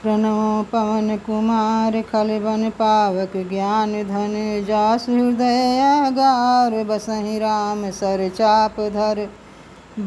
प्रणव पवन कुमार खलबन पावक ज्ञान धन जासु हृदय आगार बसहि राम सर चाप धर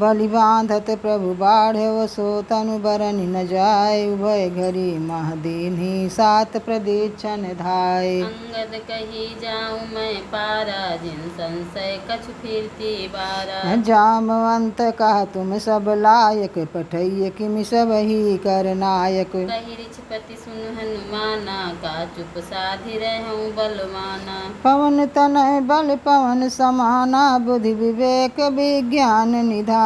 बलि बांधत प्रभु बाढ़व सो तनु बरनि न जाय उभय घरी महदीन्ही सात प्रदीक्षण धाय। अंगद कही जाऊं मैं पारा जिन संशय कछु फिरती बारा। जामवंत कहा तुम सब लायक पठैय किमि सब ही कर नायक। कही रिछपति सुन हनुमाना का चुप साधि रहूं बलवाना। पवन तनय बल पवन समाना बुद्धि विवेक विज्ञान निधाना।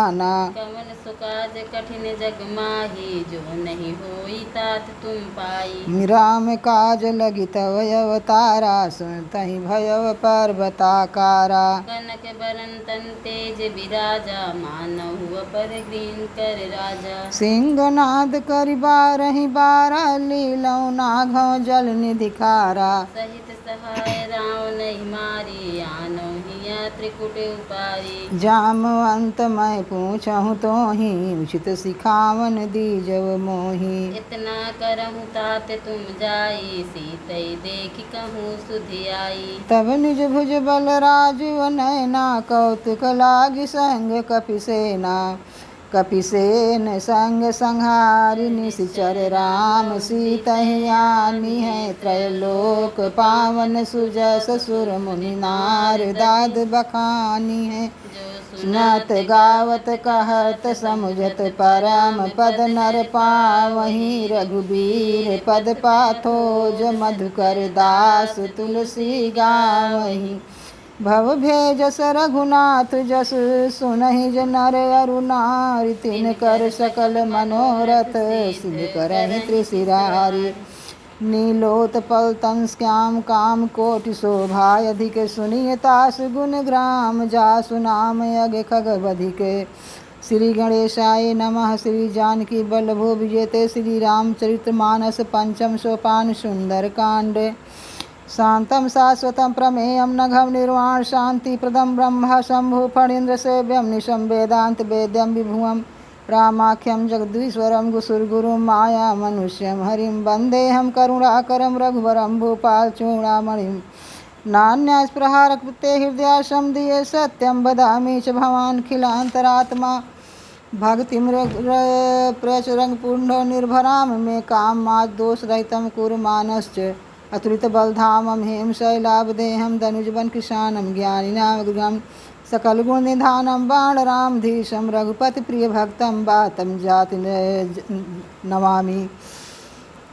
कवन सुकाज कठिन जग माही जो नहीं होई तात तुम पाई। राम काज लगी तव अवतारा सुनतहि भयव पर्वताकारा। कनक बरन तन तेज विराजा मानहु अपर दीन कर राजा। सिंहनाद करि बारहि बारा लीलौ नाघौ जल निधि खारा। सहित सहाय राम नहीं मारी आनो हिया त्रिकुट उपारी। जामवंत मैं पूछहु तोहि उचित सिखावन दीजव मोहि। इतना करहु तात तुम जाई सीतई देखि कहूँ सुधि आई। तब निज भुज बल राजीव नैना कौतुक लागी संग कपिसेना। कपिसेन संग संहारि निशिचर राम सीतहि आनी है त्रैलोक पावन सुजस सुर मुनि नार दाद बखानी है। सुनत गावत कहत समुझत परम पद नर पावहीं रघुबीर पद पाथोज मधुकर दास तुलसी गावहीं। भव भेजस रघुनाथ जस सुनहि नर अरु नारी तिन कर सकल मनोरथ सिद्ध करहि त्रिशिरारी। नीलोत्पल तन श्याम काम कोटि शोभा अधिक सुनिय तास गुण ग्राम जासु नाम यज्ञ खग बधिक। श्री गणेशाय नमः। श्री जानकी बल्लभो विजेते श्री रामचरित मानस पंचम सोपान सुंदर कांड। शांतं शाश्वतं प्रमेयं नघं निर्वाण शांति प्रदं ब्रह्म शंभु फणीन्द्र सेव्यं निशं वेदांत वेद्यं विभुवं रामाख्यं जगदीश्वरं गुसुरगुरुं माया मनुष्यं हरिं वन्देऽहं करुणाकरं रघुवरं भूपाल चूडामणिं। नान्यास्पृहारकृते हृदयाशं दिये सत्यं वदामि च भवान् खिलान्तरात्मा। भक्तिं प्रचुरं पुण्यो निर्भरां मे कामात् दोषरहितं कुरु मानश्च। अतुलित बलधामं हेम शैलाभदेहं धनुजवन किशानं ज्ञानिनामग्रहं सकल गुण निधानं बाणरामधीशं रघुपति प्रिय भक्तं वातं जाति नमामि।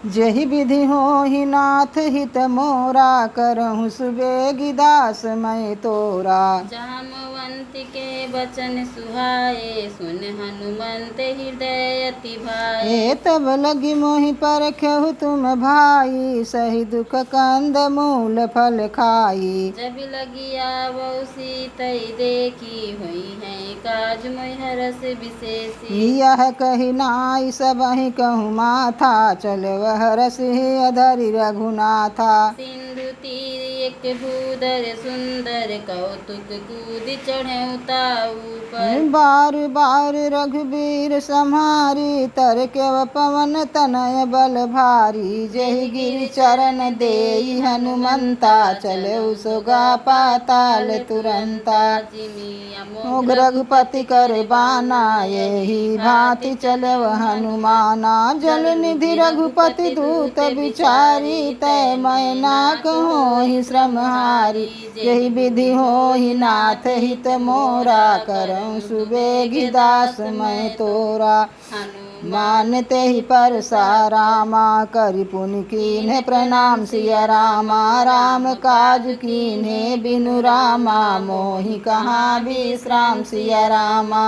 जेहि विधि होहि नाथ हित मोरा करहु सुबेगी दास मैं तोरा। जामवंत के बचन सुहाए सुन हनुमंत हृदय अति भाए। तब लगी मोहि परखहु तुम भाई सही दुख कंद मूल फल खाई। जब लगी आवो सीतई देखी हुई है काज मोहि हरस विशेषी। यह कही नाई सबहि कहूँ माथा चलव हरसि अधरि रघुनाथा। सिंधु तीर एक भूधर सुंदर कौतुक कूद चढ़ऊ ताऊ पर। बार बार रघुबीर सम्हारी तर केव पवन तनय बल भारी। जहि गिरि चरण देई हनुमंता चलऊ सोगा पाताल तुरंता। मोग रघुपति कर बाना यही भांति चलव हनुमाना। जल निधि रघुपति दूत बिचारी तय मैं ना कहोहि श्रमहारी। यही विधि होहि नाथ हित मोरा करऊँ सुबेगी दास मैं तोरा। मानते ही परसा रामा करि पुनि कीन्हे प्रणाम सिया रामा। राम काज कीन्हे बिनु रामा मोहि कहाँ विश्राम सिया रामा।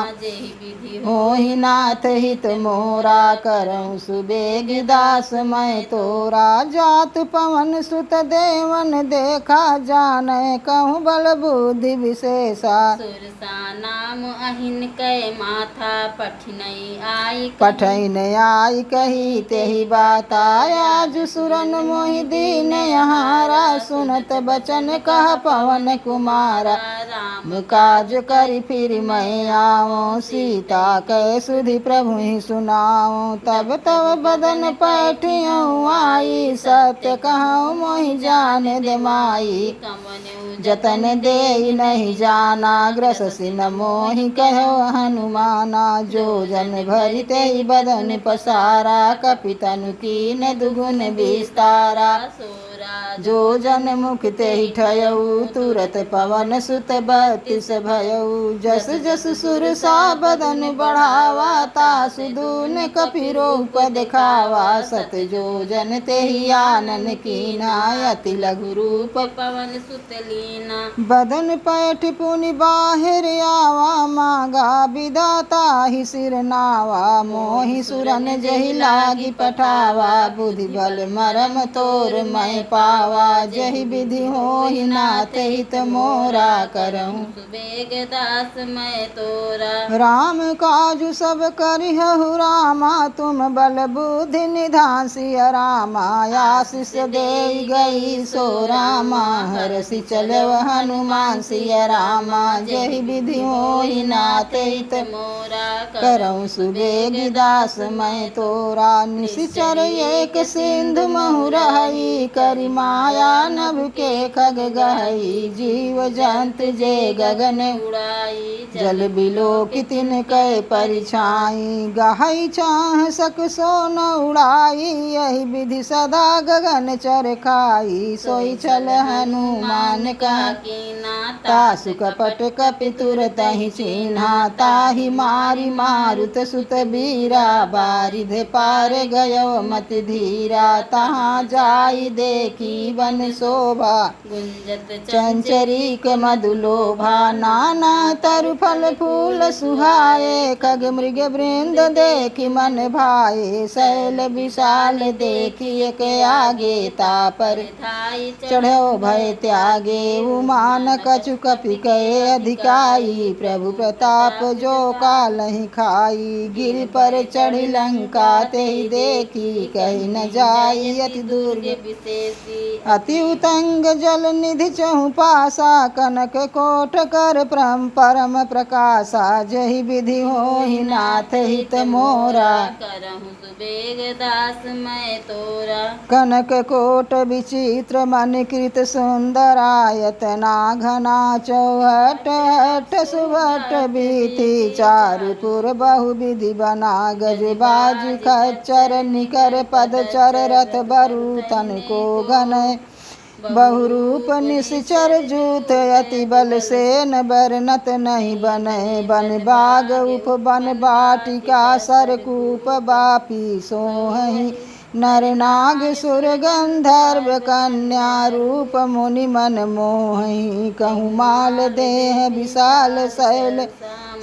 होहि नाथ हित मोरा करऊँ सुबेगी दास मैं तोरा। जात पवन सुत देवन देखा का जाने कहूँ बल बुद्धि विशेषा। सुरसा नाम अहिन कै माथा पठिनई आई पठैन आई कही तेहि बात आज सुरन मोहि दीन यहारा। सुनत बचन कह पवन कुमारा। राम काज करी फिर मैं आऊँ सीता कै सुधि प्रभु ही सुनाऊँ। तब तब बदन पैठियऊँ आई सत्य कहूँ मोहि जान दे माई। कमनु जतन दे नहीं जाना ग्रस सिन मोहि कहो हनुमाना। जो जन भरि तेहि बदन पसारा कपितनु कीन दुगुन विस्तारा। सोरा जो जन मुख तेहि ठयऊ तुरत पवन सुत बत्तीस भयऊ। जस जस सुरसा बदन बढ़ावा तासु दून कपिरूप देखावा। सत जो जन तेहि आनन कीना अति लघु रूप पवन सुत लीना। बदन पैठ पुनि बाहिर आवा मांगा विदाता ही सिर नावा। मोहि सुरन जहि लागी पठावा बुद्धि बल मरम तोर मैं पावा। जहि विधि होहि नाथ हित मोरा करऊँ सुबेग दास मैं तोरा। राम काजु सब करिहु रामा तुम बल बुद्धि निधान सिय रामा। आशीष दे गई सो रामा हरषि चलव हनुमान सिय रामा। जहि विधि होहि नाथ हित मोरा करऊँ सुबेग दास मैं तोरा। निशिचर एक सिंधु महु रहई करि माया नभ के खग गहई। जीव जंतु जे गगन उड़ाई जल बिलो कितिन कै परिछाई। गहई चाह सक सो न उड़ाई यही विधि सदा गगन चर खाई। सोई चल हनुमान का कीना तासु कपट कपि तुरत ही चिन्हा। ताहि मारी मारुत सुत बीरा बारिधे पार गयो मति धीरा। तहाँ जाई देखी वन शोभा गुंजत चंचरीक मधुलोभा। नाना तरु फल फूल सुहाए खग मृग वृंद देखी मन भाए। शैल विशाल देखी एक आगे तापर धाई चढ़ो भय त्यागे। उमान कछु कपि कहे अधिकाई प्रभु प्रताप जो कालहि खाई। गिर पर चढ़ी लंका तेहि देखी कही न जाई अति दुर्ग विशेषी। अति उतंग जल निधि चहु पासा। कनक कोट कर परम प्रकाशा। जहि विधि होहि नाथ हित मोरा करहु सुबेग दास मैं तोरा। कनक कोट विचित्र मन कृत सुंदरायतना घना चौहट हट सुभट बीथि। चारुपुर बहु विधि बना गज बाज खच्चर निकर पदचर रथ बरु तन को घन। बहुरूप निश्चर जूथ अति बल सेन बरनत नहीं बने। बन बाग उप बन बाटिका सरकूप बापी सोहहि। नर नाग सुर गंधर्व कन्या रूप मुनि मन मोहि। कहूँ माल देह विशाल शैल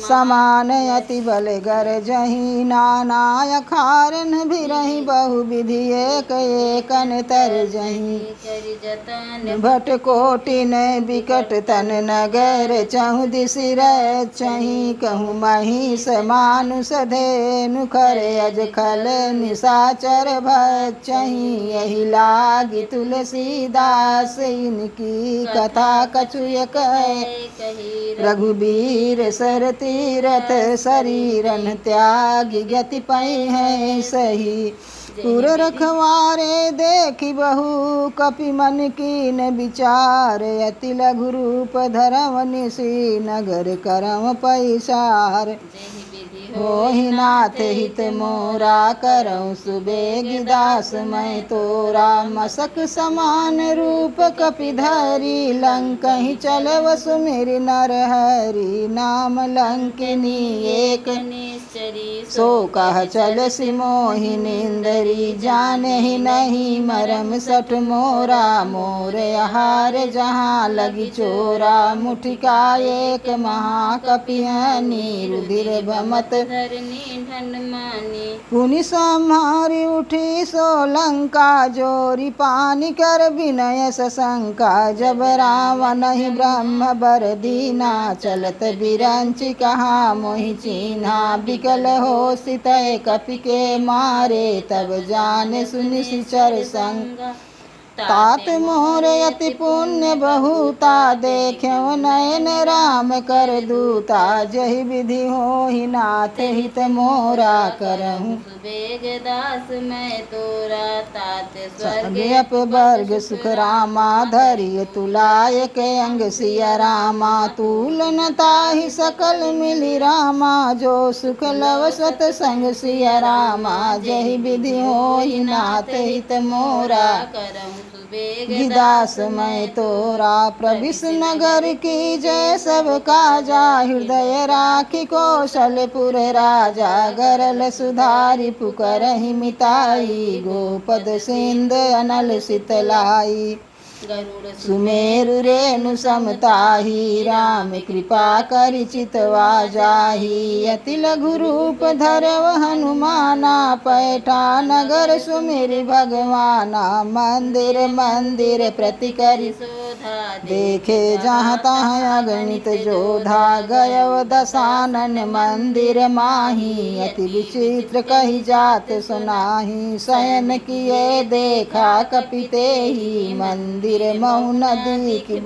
समान अति बल गरजहि। नाना खारन भिरहि बहु विधि एक एकन तरजहि। करि जतन भट कोटिन बिकट तन नगर चहु दिसि रचहि। कहूँ महिष मानुष धेनु खर अज खल निशाचर भचहि। यही लागी तुलसीदास इनकी कथा कछु कहे। कही रघुबीर सर तीरथ शरीरन त्यागी गति पै है सही। पुर रखवारे देखी बहु कपि मन कीन विचार। अति लघु रूप धरम निशि नगर करम पैसार। जेहि विधि होहि नाथ हित मोरा करऊँ सुबेग दास मैं तोरा। मसक समान रूप कपि धरी लंकहि चलव सुमिरि नर हरि। नाम लंकिनी एक निश्चरी सो कह चल सिमोहि निंदरी। जाने नहीं मरम सठ मोरा मोर आहार जहाँ लगी चोरा। मुठिका एक महाकपिहनि रुधिर भमत धरनी ढन मानी। पुनि सम्हारी उठी सो लंका, जोरी पानी कर विनय सशंका। जब रावण ही ब्रह्म बर दीना, चलत बिरंचि कहा मोहि चीन्हा। बिकल हो सितय कपि के मारे, तब जाने सुनि सिचर संग। तात मोर अति पुण्य बहुता, देख्यो नयन राम कर दूता। जहि विधि होहि नाथ हित मोरा, करहूँ सुबेग दास मैं तोरा। तात स्वर्ग अप वर्ग सुख रामा, धरिय तुलाय के अंग सिया रामा। तुलन ताहि सकल मिली रामा, जो सुख लव सत संग सिया रामा। जहि विधि होहि नाथ हित मोरा, करहूँ सुबेग गिदास मैं तोरा। प्रविश नगर की जय सब काजा, हृदय राखी कौशलपुर राजा। गरल सुधारी पुकरहि मिताई, गोपद सिंध अनल शीतलाई। गरुड़ सुमेरु रेणु समताही, राम कृपा करि चितवा जाही। अति लघु रूप धरव हनुमाना, पैठा नगर सुमिरि भगवाना। मंदिर मंदिर प्रति करि शोधा, देखे जहाँ तहाँ अगणित जोधा। गयव दशानन मंदिर माही, अति विचित्र कही जात सुनाही। शयन किए देखा कपि तेहि, मंदिर महु नदी की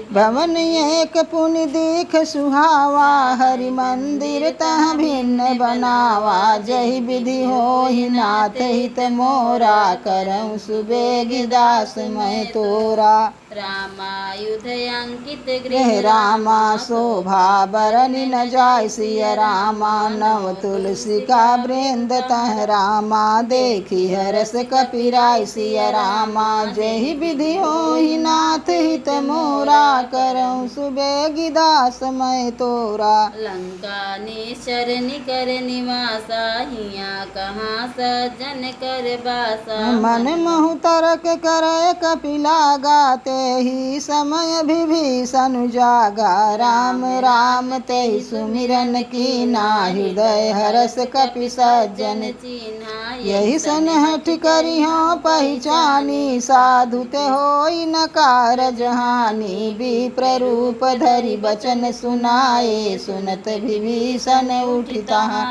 भवन एक पुनि दीख सुहावा। हरि मंदिर तह भिन्न बनावा। जहि विधि होहि नाथ हित मोरा, करहूँ सुबेग दास मैं तोरा। रामायुध अंकित गृह रामा, शोभा बरनि न जाय सिया रामा। नव तुलसी का वृंद तह रामा, देखी हरस कपिराय सिया रामा। जहि विधि होहि नाथ हित मोरा, करहूँ सुबेग दास मैं तोरा। लंका निश्चर निकर निवासा, हिया कहाँ सज्जन कर बासा। मन महु तरक करय कपि लागा, तेहि समय विभीषण जागा। राम राम तेहि सुमिरन कीना, हृदय हरस कपि सज्जन चिन्हा। यही सन हठ करिहो पहचानी, साधु ते होई न कारज हानि। विप्र रूप धरि बचन सुनाए, सुनत विभीषण उठि तहां।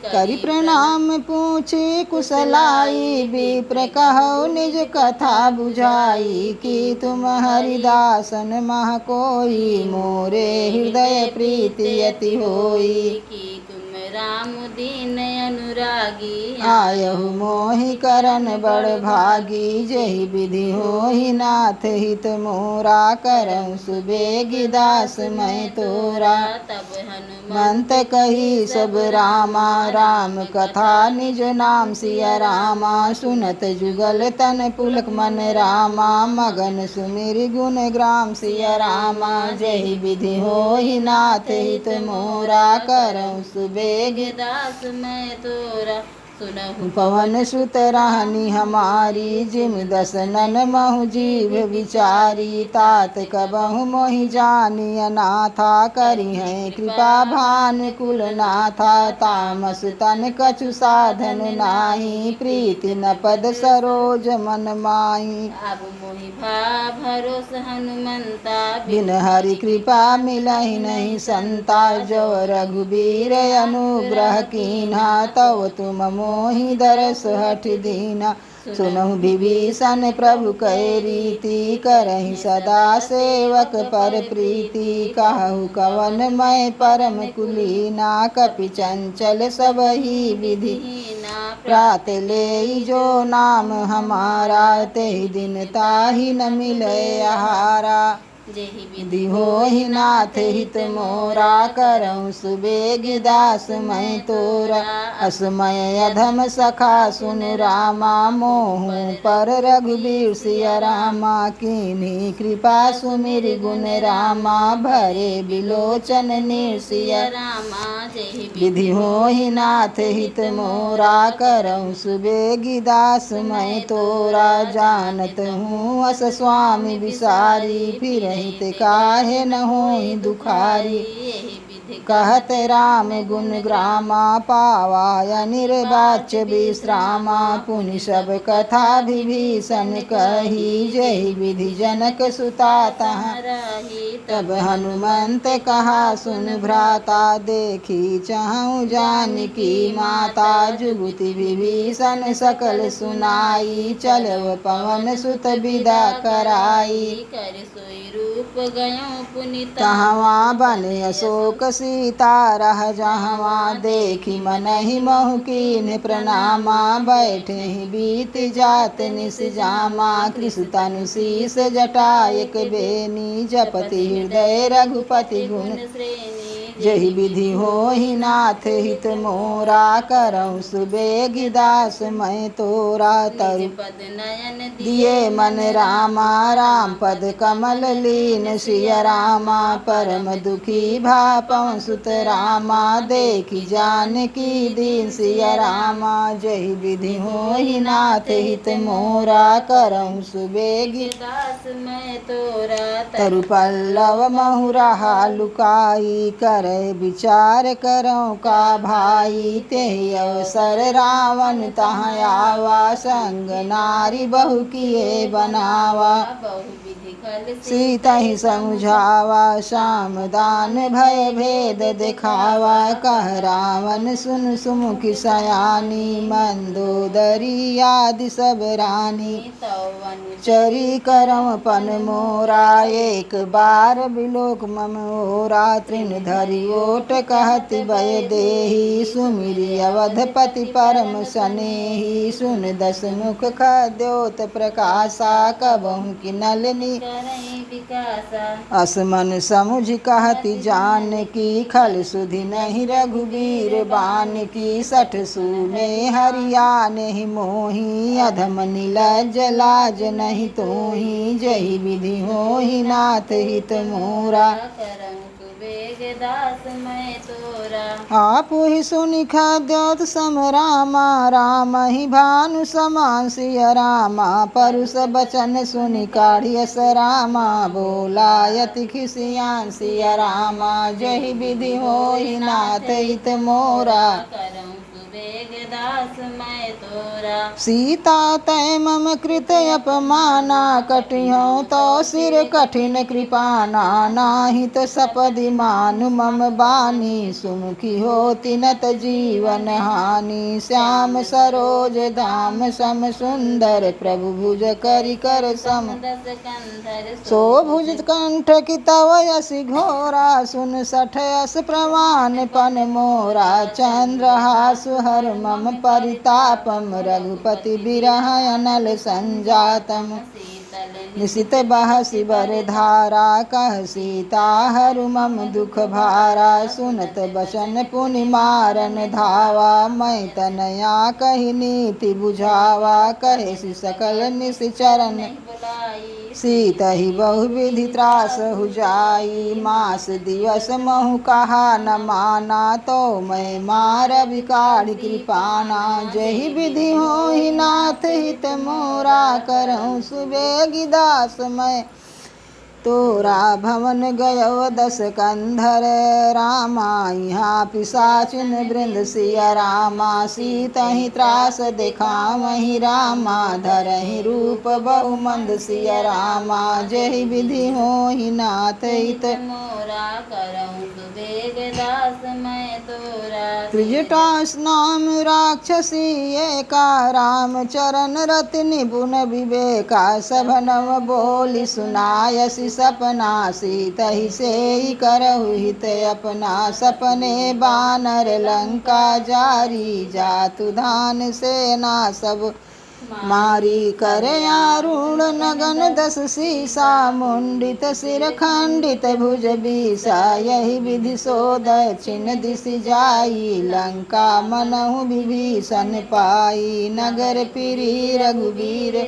करि प्रणाम पूछी कुशलाई, विप्र कहो निज कथा बुझाई। कि तुम हरिदासन मह कोई, मोरे हृदय प्रीति अति होई। कि तुम राम दीन अनुरागी, आयहु मोहि करन बड़ भागी। जहि विधि होहि नाथ हित मोरा, करहूँ सुबेग दास मैं तोरा। तब हनुमंत मंत कही सब रामा, राम कथा निज नाम सिया रामा। सुनत जुगल तन पुलक मन रामा, मगन सुमिरि गुण ग्राम सिया रामा। जहि विधि होहि नाथ हित मोरा, करहूँ सुबेग दास मैं तोरा। सुनहु पवन सुत रानी हमारी, जिम दसनन महु जीव विचारी। तात कबहु मोहि जानी अनाथा, करी है कृपा भानुकुल नाथा। तामस तन कछु साधन नाही, प्रीति न पद सरोज मन माही। अब मोहि भरोस हनुमंता, बिन हरि कृपा मिलहि नहीं संता। जो रघुबीर अनुग्रह कीन्हा, तव तुम मोहि दरस हठ दीना। सुनहु विभीषण प्रभु कै रीति, करहि सदा सेवक पर प्रीति। कहु कवन मैं परम कुलीना, कपि चंचल सबहि विधि। प्रात लेई जो नाम हमारा, तेहि दिन ताहि न मिलै आहारा। जेहि विधि होहि नाथ हित मोरा, करहूँ सुबेग दास मैं तोरा। असमय अधम सखा सुन रामा, मोहु पर रघुबीर सिया रामा। कीन्ही कृपा सुमिरि गुण रामा, भरे बिलोचन निर्सिया रामा। जेहि विधि होहि नाथ हित मोरा, करहूँ सुबेग दास मैं तोरा। जानत हूँ अस स्वामी विसारी, फिर हित काहे न होई दुखारी। कहत राम गुण ग्रामा, पावाय निर्वाच्य विश्रामा। पुनि सब कथा विभीषण कही, जय विधि जनक सुता तहाँ रही। तब हनुमंत कहा सुन भ्राता, देखी चाहूँ जानकी माता। जुगुति विभीषण सकल सुनाई, चलव पवन सुत विदा कराई। कर सोई रूप गयो पुनित तहवा बन अशोक सीता रह जहवा, देखी मनहि महु कीन्ह प्रणामा। बैठे ही बीत जात निस जामा, कृषि तनु शीस जटायक बेनी। जपति हृदय रघुपति गुण श्रेणी। जहि विधि होहि नाथ हित मोरा, करऊँ सुबेग दास मैं तोरा। तरु पद नयन दिए मन रामा, राम पद कमल लीन सिय रामा। परम दुखी भापौ सुत रामा, देखी जानकी दीन सिय रामा। जहि विधि होहि नाथ हित मोरा, करऊँ सुबेग दास मैं तोरा। तरु पल्लव महुरहा लुकाई, करे विचार करऊँ का भाई। तेहि अवसर रावण तहाँ आवा, संग नारी बहु किए बनावा। बहुविधि खल सीता ही समझावा, श्याम दान भय भेद दिखावा। कह रावण सुन सुमुखी सयानी, मंदोदरी आदि सब रानी। चरी करम पन मोरा, एक बार बिलोक मम ओरा। तृण धरि ओट कहति भय देहि, सुमिरि अवधपति परम सनेही। सुन दस मुख खद्योत प्रकाशा, कबहु कि नलिनी असमन समुझ कहति जानकी। खल सुधि नहीं रघुबीर बानकी, सठ सूने हरियाने मोही। अधम नीलज लाज नहीं तोही, जहि विधि होहि नाथ हित मोरा। दास मैं तोरा। आपु ही सुनि खद्योत सम रामा, राम ही भानु समान सिय रामा। परुष बचन सुनि काढ़ियस रामा, बोला यति खिसियान सिय रामा। जहि विधि होहि नाथ हित मोरा, दास मैं तोरा। सीता तै मम कृत अपमाना, कटिहौं तो सिर कठिन कृपाना। नाही तो सपदि मानु मम बानी, सुमुखी होति नत जीवन हानि। श्याम सरोज धाम सम सुंदर, प्रभु भुज करि कर सम दस कंधर सो भुज कंठ की तव यसी घोरा। सुन सठ यस प्रमाण पन मोरा, चंद्रहासु हर मम परितापम। रघुपति बिरह अनल संजातम, निशित बहसि बर धारा। कह सीता हरु मम दुख भारा, सुनत बचन पुनि मारन धावा। मैं तनया कहि नीति बुझावा, कहे सकल निश्चरन सीतहि बहु विधि त्रास हुजाई। मास दिवस महु कहा न माना, तो मैं मार बिकाढ़ कृपाना। जहि विधि होहि नाथ हित मोरा, करऊँ सुबेग दास मैं तोरा। भवन गयो दस कंधर रामा, यहाँ पिशाचिन वृंद सिय रामा। सीतहि त्रास दिखावहि रामा, धरहि रूप बहु मंद सिय रामा। जहि विधि होहि नाथ हित मोरा, करऊँ सुबेग दास मैं तोरा। त्रिजटास नाम राक्षसी एका, राम चरण रति निपुण विवेका। सभनव बोली सुनायसि सपना, सीतहि सेई करहु हित अपना। सपने बानर लंका जारी, जातु धान सेना सब मारी। कर आरूढ़ नगन दस सीसा, मुंडित सिर खंडित भुज बीसा। यही विधि सो दक्षिण दिश जाई, लंका मनहु विभीषण पाई। नगर फिरी रघुबीर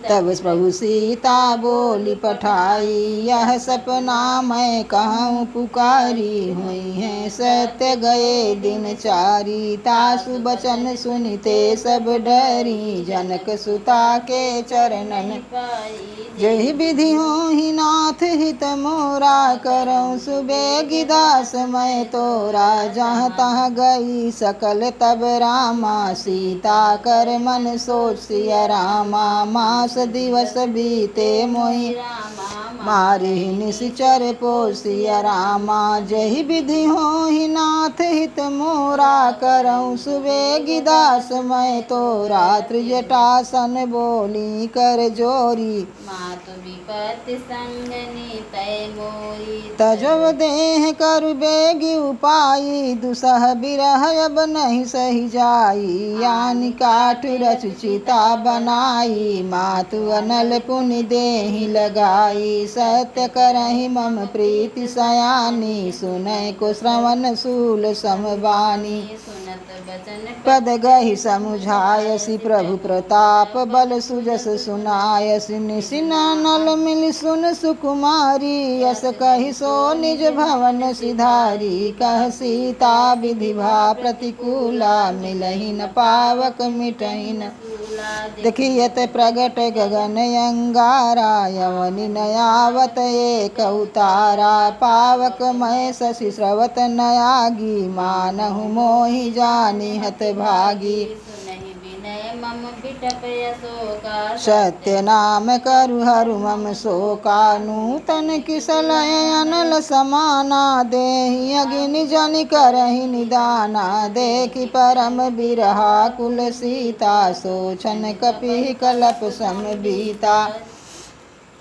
तब प्रभु सीता बोली पठाई। यह सपना मैं कहूँ पुकारी, हुई है सत्य गए दिन चारी। तासु बचन सुनिते सब डरी, जानी जनक सुता के चरणन पाई जही विधि होहि नाथ हित मोरा करऊँ सुबेगी दास मैं तोरा जहाँ तहाँ गई सकल तब रामा सीता कर मन सोच सिया रामा मास दिवस बीते मोहि रामा मारी निश्चर पोसिया रामा जही विधि होहि नाथ हित मोरा करऊँ सुबेगी दास मैं तोरा त्रिजटासन बोली कर जोरी मातु विपत्ति संगनी तय मोरी तजब देह कर बेगी उपाई दुसह बिरह अब नहीं सही जाई यानी काठ रच चिता बनाई मातु अनल पुनि देहि लगाई सत्य करहि मम प्रीति सयानी सुनय को श्रवण सूल समबानी सुनत बचन पद गहि समुझायसि प्रभु प्रताप बल सुजस सुनायसि निसिनानल मिल सुन सुकुमारी यस कहि सो निज भवन सिधारी कह सीता विधि भा प्रतिकूला मिलहि न पावक मिटहि न देखियत प्रगट गगन अंगारा यवनि नयावत एक उतारा पावक मय शशि स्रवत नयागी मानहु मोहि जानि हत भागी सुनहि विनय मम बिटप यशोका सत्य नाम करु हरु मम शोका नूतन किसलय अनल समाना देहि अग्नि जनि करहि निदाना देखि परम बिरहा कुल सीता सोचन कपि कलप समबीता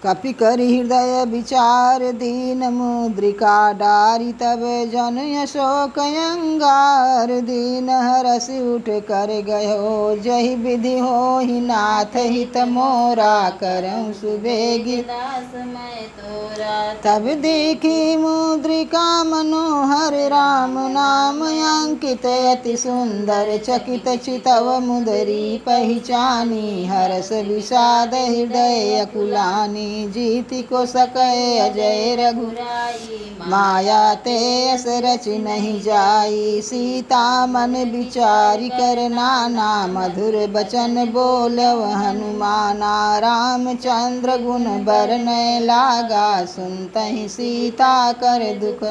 कपि करि हृदय विचार दीन मुद्रिका डारी तब जन अशोक अंगार दीन हरस उठ कर गयो जहि विधि होहि नाथ हित मोरा करऊँ सुबेगी दास मैं तोरा तब देखी मुद्रिका मनोहर राम नाम अंकित अति सुंदर चकित चितव मुदरी पहचानी हरस विषाद हृदय अकुलानी जीति को सके अजय रघुराई माया ते अस रच नहीं जाई सीता मन विचारी कर नाना मधुर बचन बोलव हनुमाना रामचंद्र गुण बरनय लागा सुनतहि सीता कर दुख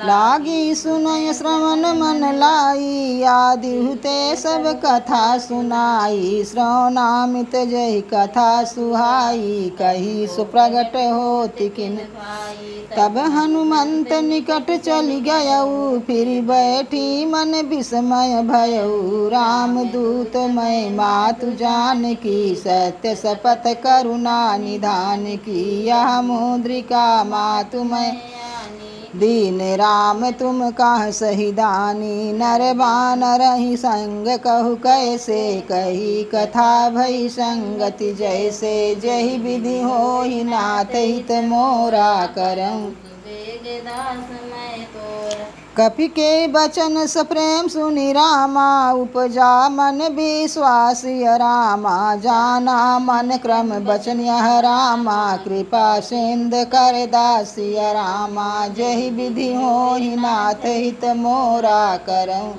लागी सुनय श्रवण मन लाई आदि हुते सब कथा सुनाई श्रवणामित जय कथा सुहाई कही सुप्रगट होति किन तब हनुमंत निकट चली गयऊ फिर बैठी मन विस्मय भयऊ राम दूत मैं मातु जान की सत्य शपथ करुणा निधान की यह मुद्रिका मातु मैं दीन राम तुम कह सही दानी नर बानर ही संग कहु कैसे कही कथा भई संगति जैसे जही विधि होहि नाथ हित मोरा करऊँ दास मैं तोरा कपि के बचन सप्रेम सुनि रामा उपजा मन विश्वास रामा जाना मन क्रम बचन यह रामा कृपा सिंध कर दासिय रामा जहि विधि होहि नाथ हित मोरा करऊँ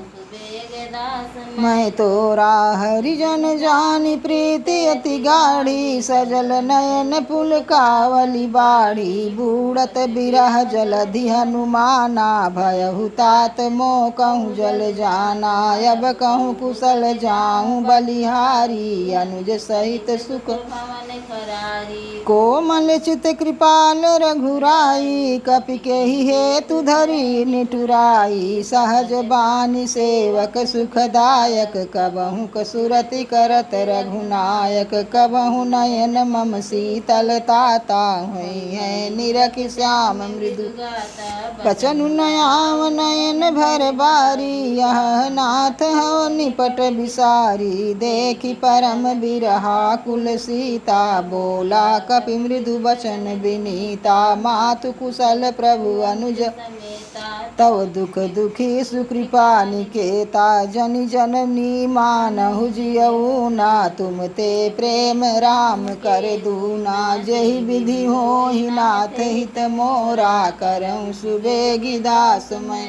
मैं तोरा हरिजन जानी प्रीति अति गाढ़ी सजल नयन पुल कावली बाड़ी बूढ़त बिरह जलधि हनुमाना भयहु तात मोह कहूँ जल जाना अब कहूँ कुशल जाऊँ बलिहारी अनुज सहित सुख भवन खरारी कोमल चित कृपाल रघुराई कपि के ही हेतु धरी निठुराई सहज बानी सेवक सुखदायक कबहु कसुरति करत रघुनायक कबहु नयन मम शीतल ताता हुई है निरख श्याम मृदु बचनु नयाव नयन भर बारी यह नाथ हो निपट बिसारी देखि परम बिरहा कुल सीता बोला कपि मृदु बचन विनीता मातु कुशल प्रभु अनुज तव दुख दुखी सुकृपा निकेता जनि जननी मानहु जियऊ ना तुम ते प्रेम राम कर दूना जहि विधि होहि नाथ हित मोरा करऊँ सुबेगी दास मैं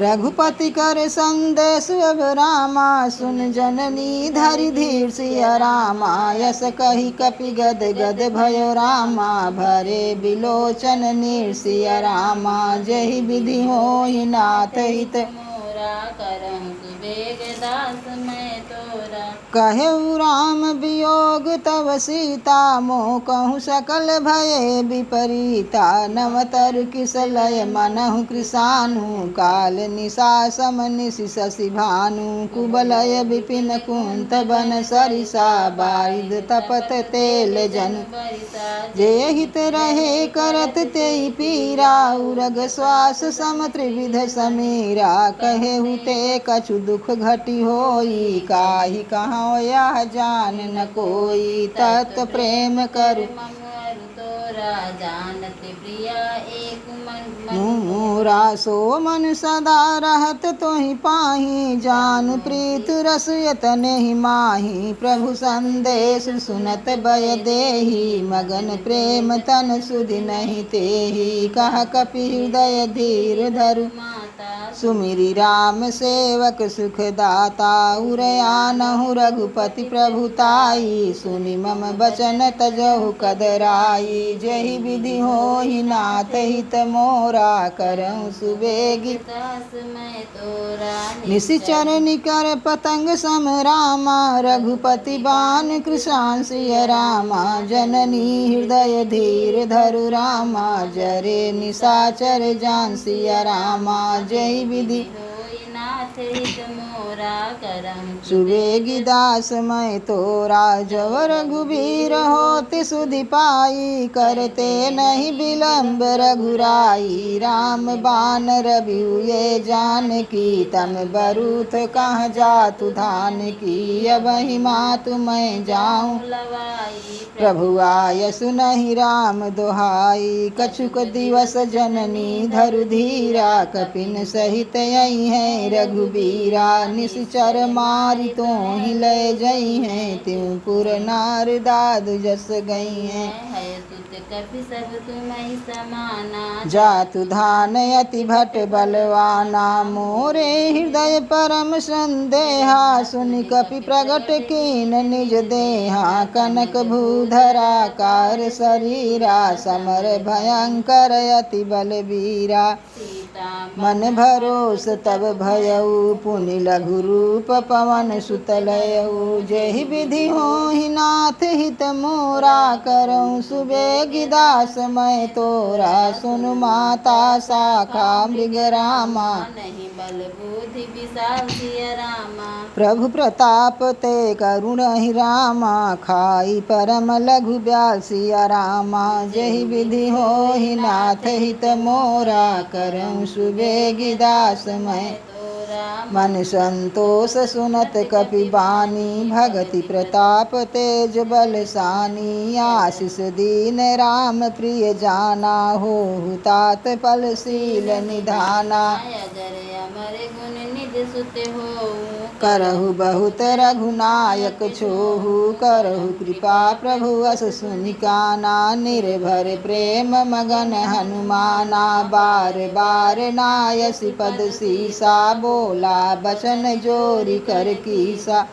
रघुपति कर संदेश अब रामा सुन जननी धरि धीर सिया रामा यस कही कपि गद गद भयो रामा भरे बिलोचन नीर सिया रामा जहि विधि होहि नाथ हित मोरा करहु सुबेग दास मैं तोरा कहु राम वियोग तव सीता मोह कहूँ सकल भये विपरीता नवतर किस लय मनहु कृसानु काल निशा सम निशि शशि भानु कुबलय विपिन कुंत बन सरिसा बारिद तपत तेल जन बरिसा जे हित रहे करत तेहि पीरा उरग श्वास सम त्रिविध समीरा कहेहु ते कछु दुख घटी होई काहि कहाँ यह जान न कोई तत् प्रेम करु ममरु तोरा जानत प्रिया एक मन मोरा सो मन सदा रहत तोहि पाही जान प्रीत रस यतन ही माही प्रभु संदेश सुनत बय देही मगन प्रेम तन सुधि नहीं तेही कह कपि हृदय धीर धरु माता सुमिरि राम सेवक सुख दाता उरयानहु रघुपति प्रभुताई सुनि मम बचन तजहु कदराई जहि विधि होहि नाथ हित मोरा करहु सुबेगी दास मैं तोरा निशिचर निकर पतंग सम रामा रघुपति बान कृशान सिय रामा जननी हृदय धीर धरु रामा जरे निशाचर जान सिय रामा जय विधि होई नाथ हित मोरा करहु सुबेगी दास मैं तोरा जव रघुबीर होति सुधि पाई करते नहीं विलम्ब रघुराई राम बान रबिउ ये जानकी तम बरूथ कहाँ जातु धान की अब ही मातु मैं जाऊँ लवाई प्रभु आय सुनहि राम दोहाई कछुक दिवस जननी धरु धीरा कपिन सहित यही है रघुबीरा निश्चर मारि तो ही ले जई हैं त्यों पुर नार दादु जस गई हैं है सुत कपि सब तुम्हि समाना जातु धान अति भट बलवाना मोरे हृदय परम संदेहा सुनि कपि प्रगट कीन निज देहा कनक भूधरा कार शरीरा समर भयंकर अति बलबीरा सीता मन भरोस तब भयऊ पुनि लघु रूप पवन सुतलयऊ जहि विधि होहि नाथ हित मोरा करऊँ सुबेगी दास मैं तोरा सुनु माता शाखा मृग रामा नहीं बल बुद्धि विशाल सिय रामा प्रभु प्रताप ते करुण ही रामा खाई परम लघु ब्याल सिया रामा जहि विधि होहि नाथ हित मोरा करऊँ सुबेगी दास मैं तोरा मन संतोष सुनत कपि बानी भगति प्रताप तेज बलसानी आशीष दीन राम प्रिय जाना हो तात फल शील निधाना अजर अमर गुण निधि सुत हो करहु बहुत रघुनायक छोहु करहु कृपा प्रभु अस सुनिकाना निर्भर प्रेम मगन हनुमाना बार बार नायसि पद सीसा बोला बचन जोरी कर कीसा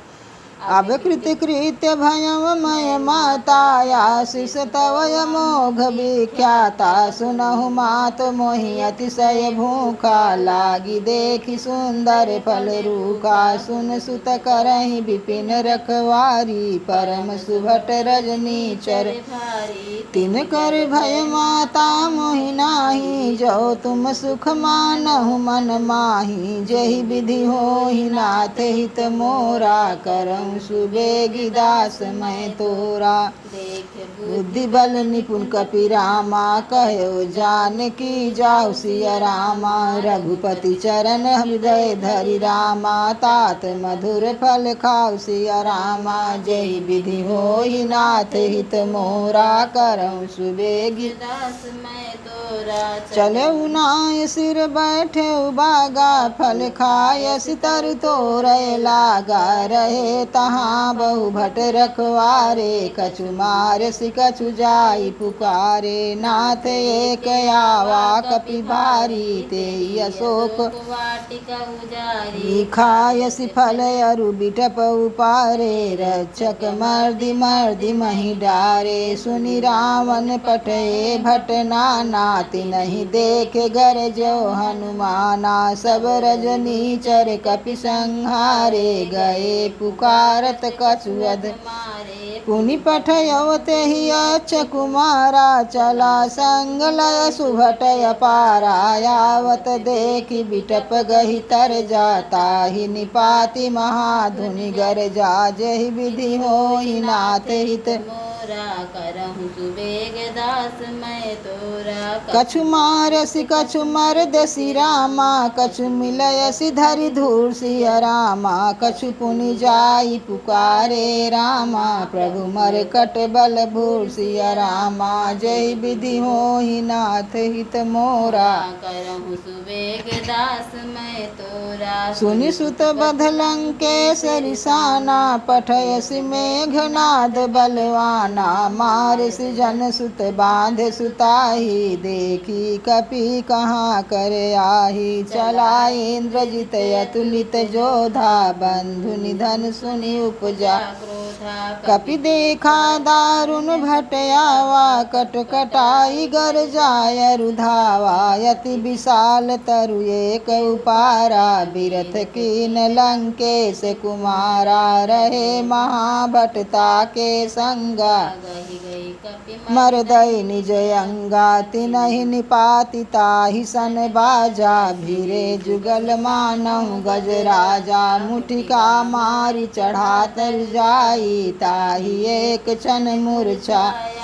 अब कृत कृत्य भयमय माता आशीष तवय मोघ विख्याता सुनहु मात मोहि अतिशय भूखा लागी देखि सुंदर फल रूखा सुन सुत करहि विपिन रखवारी परम सुभट रजनी चर भारी तिन कर भय माता मोहि नाही जो तुम सुख मानहु मन माही जहि विधि होहि नाथ हित मोरा करऊँ सुबेगी दास मैं तोरा देख बुद्धि बल निपुण कपि रामा कहो जानकी जाऊ सिया रामा रघुपति चरण हृदय धरि रामा तात मधुर फल खाऊ सिया रामा जय विधि होहि नाथ हित मोरा करऊँ सुबेगी दास मैं तो तोरा चले उनाय सिर बैठे बागा फल खाय सितर तोरे लागा रहे तहाँ बहु भट रखवारे कछु मार सि कछु जाई पुकारे नाथ एक आवा कपि भारी ते अशोक वाटिका उजारी खाय सि फल अरु बिटप उपारे रक्षक मर्दि मर्दि मही डारे सुनि रावण पठे भट नाना तिनहि देखे गर जो हनुमाना सब रजनीचर कपि संहारे गए पुकारत कछु अध मारे पुनि पठयौ तेहि अच्छ कुमारा चला संग लय सुभटय पारा यावत देखि बिटप गहि तर जाता ही निपाति महाधुनि गर जा जहि विधि होई नाथ हित मोरा करहु सुबेग दास मैं तोरा कछु मारसि कछु मरदसि रामा कछु मिलयसि धरि धूर सिय रामा कछु पुनि जाई पुकारे रामा प्रभु मरकट बल भूर सिय रामा जय विधि होहि नाथ हित मोरा करहु सुबेग दास मैं तोरा सुनि सुत बध लंकेसरि साना पठयसि मेघनाद बलवाना मारसि जन सुत बांध सुताही देखी कपि कहाँ कर आही चला इंद्रजित अतुलित जोधा बंधु निधन सुनि उपजा क्रोधा कपि देखा दारुण भटयावा कटकटाई गर जाय रुधावा यति विशाल तरु एक उपारा बिरथ कीन लंकेश कुमारा रहे महाभटता के संगा गही गई कपि मरदई निज अंगा तिनहि निपाति ताहि सन बाजा भीरे जुगल मानहु गज राजा मुठिका मारी चढ़ा तर जाई ताहि एक क्षण मूर्छा आई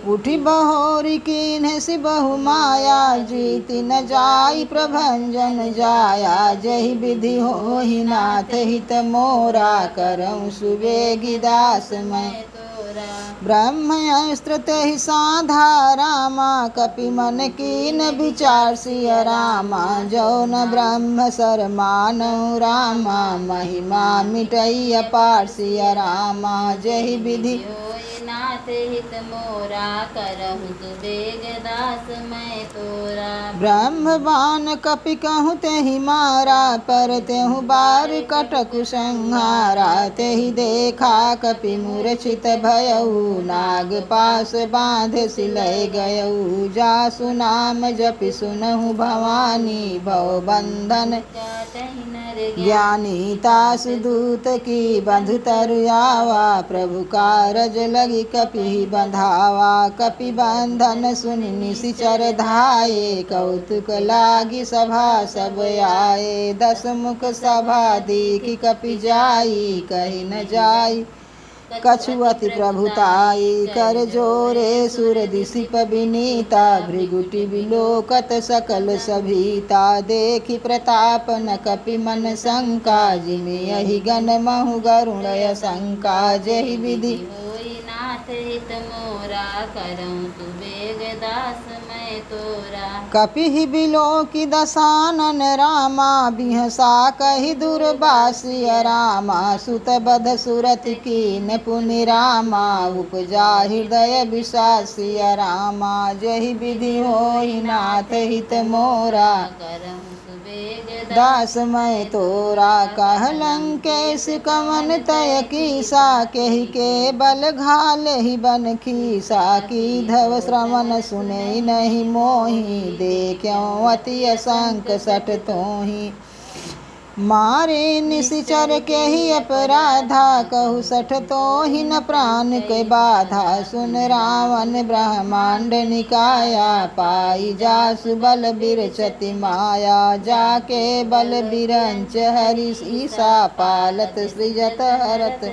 उठी बहोरी कीन्ह सि बहु माया जीति न जाई प्रभंजन जाया जहि विधि होहि नाथ हित मोरा करऊँ सुवेगी दास मैं तोरा ब्रह्मास्त्र तेहि साधा रामा कपि मन कीन विचार सिय रामा जौन ब्रह्म सर मानऊ रामा महिमा मिटई अपार सिय रामा जहि विधि होई नाथ हित मोरा करहु सुबेग दास मैं तोरा ब्रह्म बान कपि कहूँ तेहि मारा पर तेहु बार कटकु संहारा तेहि देखा कपि मूर्छित भयऊ नाग पास बांध सिलय गयऊ जासु नाम जपि सुनहु भवानी भव बंधन काटहि नर ज्ञानी तासु दूत की बंधु तरुआवा प्रभु कारज लगी कपि बंधावा कपि बंधन सुनि निशिचर धाये कौतुक लागी सभा सब आए दस मुख सभा देखि कपि जाई कहि न जाई कछु अति प्रभुताई कर जोरे सुर दिशिप विनीता भृगुटि विलोकत सकल सभीता देखि प्रताप न कपि मन शंका जिमि यही गण महु गरुणय शंका जहि विधि होई नाथ हित मोरा करऊँ सुबेग दास मैं तोरा कपिहि बिलोकि दसानन रामा बिहसा कहि दुर्बासिय रामा सुत बध सुरति कीन पुनि रामा उपजा हृदय विशासिय रामा जहि विधि होई नाथ हित मोरा करहु सुबेग दास मैं तोरा कह लंकेश कवन तय कीसा केहि के बल घालहि बन खीसा की धव श्रवण सुने नहीं मोहि देख्यों अति असंक सठ तोहि मारे निशिचर के ही अपराधा कहु सठ तोहि न प्राण के बाधा सुन रावण ब्रह्मांड निकाया पाई जासु बल बिरचति माया जाके बल बिरंच हरि ईसा पालत सृजत हरत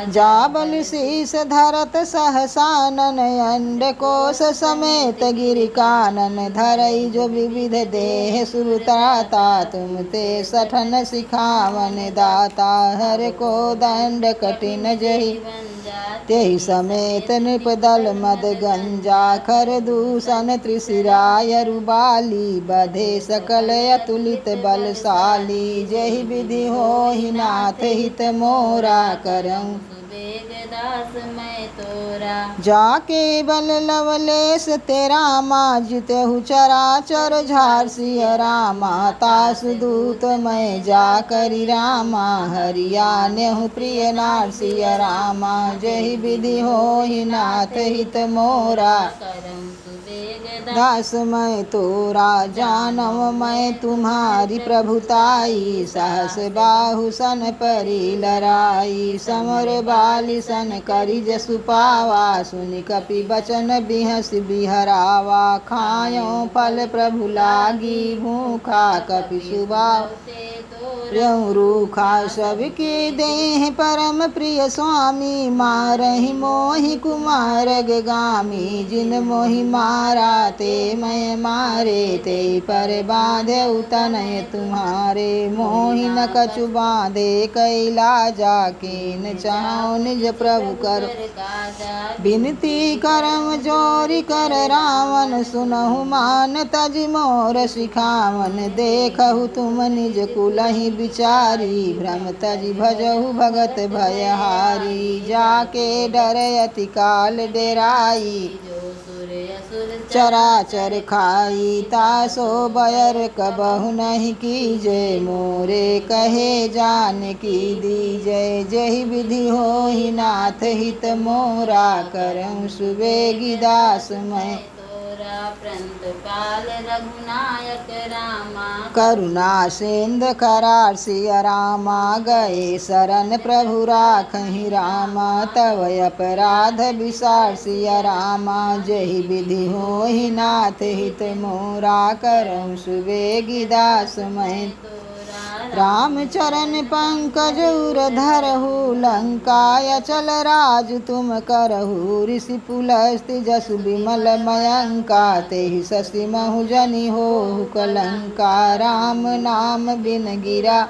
जाबल शीस धरत सहसानन अंड कोश समेत गिरि कानन धरई जो विविध देह सुरताता तुम ते सठन सिखावन दाता हर को दंड कठिन जहि तेहि समेत नृपदल मद गंजा खर दूषण त्रिशिराय रुबाली बधे सकल अतुलित बलशाली जहि विधि होहि नाथ हित मोरा करऊँ सुबेग दास मैं तोरा। जाके बल लवलेश तेरा जितहु चराचर झार सिय रामा तास दूत मैं जा करि रामा हरिया नेहु प्रिय नार सिय रामा जहि विधि होहि नाथ हित मोरा करऊँ सुबेग दास मैं तोरा जानव मैं तुम्हारी प्रभुताई सहस बाहु सन परी लराई समर बाली सन करि जसु पावा सुनि कपि बचन बिहस बिहरावा खायो फल प्रभु लागी भूखा कपि सुबाव प्रियं रूखा सबके देह परम प्रिय स्वामी मारहि मोहि कुमार गामी जिन मोहि मारा ते मैं मारे ते पर बांधे तनय तुम्हारे मोहि न कछु बांधे कैला जाकिन चाहो निज प्रभु कर बिनती करम जोरी कर रावण सुनहु मान तज मोर सिखावन देखहु तुम निज कुलहि बिचारी भ्रम तज भजहु भगत भयहारी जाके डर अति काल डेराई चराचर खाई तासो बयर कबहु नहीं कीजे मोरे कहे जान की दीजे जहि विधि होहि नाथ हित मोरा करऊँ सुबेगी दास मैं प्रंत काल रघुनायक रामा करुणा सिंध करार सिय रामा गए शरण प्रभु राखहि रामा तव अपराध विसार सिय रामा जहि विधि होहि नाथ हित मोरा करऊँ सुबेगी दास मैं राम चरण पंकज उर धरहु लंका चल राज तुम करहु ऋषि पुलस्ति जसु विमल मयंका तेहि शशि महु जनि होहु कलंका राम नाम बिन गिरा